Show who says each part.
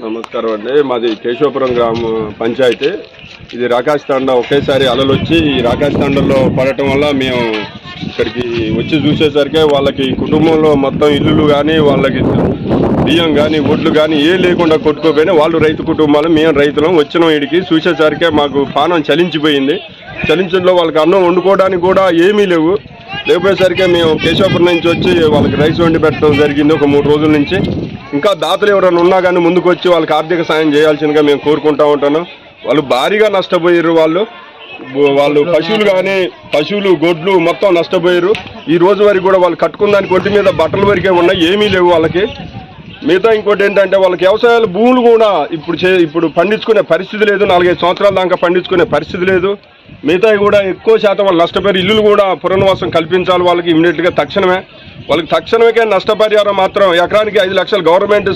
Speaker 1: నమస్కారం అండి. మాది కేశవపురం గ్రామ పంచాయతీ. ఇది రాకాశ తాండ ఒకేసారి అలలు వచ్చి ఈ రాకాశ తాండలో పడటం వల్ల మేము ఇక్కడికి వచ్చి చూసేసరికి వాళ్ళకి కుటుంబంలో మొత్తం ఇల్లులు కానీ వాళ్ళకి బియ్యం కానీ ఒడ్లు కానీ ఏ లేకుండా కొట్టుకోపోయినా వాళ్ళు రైతు కుటుంబాలు, మేము రైతులం వచ్చినాం. వీడికి చూసేసరికి మాకు పానం చలించిపోయింది. చలించడంలో వాళ్ళకి అన్నం వండుకోవడానికి కూడా ఏమీ లేకపోయేసరికి మేము కేశవపురం నుంచి వచ్చి వాళ్ళకి రైస్ వండి పెట్టడం జరిగింది ఒక 3 రోజుల నుంచి. ఇంకా దాతలు ఎవరైనా ఉన్నా కానీ ముందుకు వచ్చి వాళ్ళకి ఆర్థిక సాయం చేయాల్సిందిగా మేము కోరుకుంటూ ఉంటాను. వాళ్ళు భారీగా నష్టపోయారు. వాళ్ళు పశువులు గొడ్లు మొత్తం నష్టపోయారు. ఈ రోజు వరకు కూడా వాళ్ళు కట్టుకున్న దానికి ఒంటి మీద బట్టల వరకే ఉన్నాయి, ఏమీ లేవు వాళ్ళకి. మిగతా ఇంకోటి ఏంటంటే వాళ్ళకి వ్యవసాయాలు భూములు కూడా ఇప్పుడు పండించుకునే పరిస్థితి లేదు. 4-5 సంవత్సరాల దాకా పండించుకునే పరిస్థితి లేదు. మిగతాయి కూడా ఎక్కువ శాతం వాళ్ళు నష్టపోయారు. ఇల్లులు కూడా పునర్వాసం కల్పించాలి వాళ్ళకి ఇమీడియట్గా తక్షణమే. వాళ్ళకి తక్షణమే నష్టపరిహారం మాత్రం ఎకరానికి 5 లక్షలు గవర్నమెంట్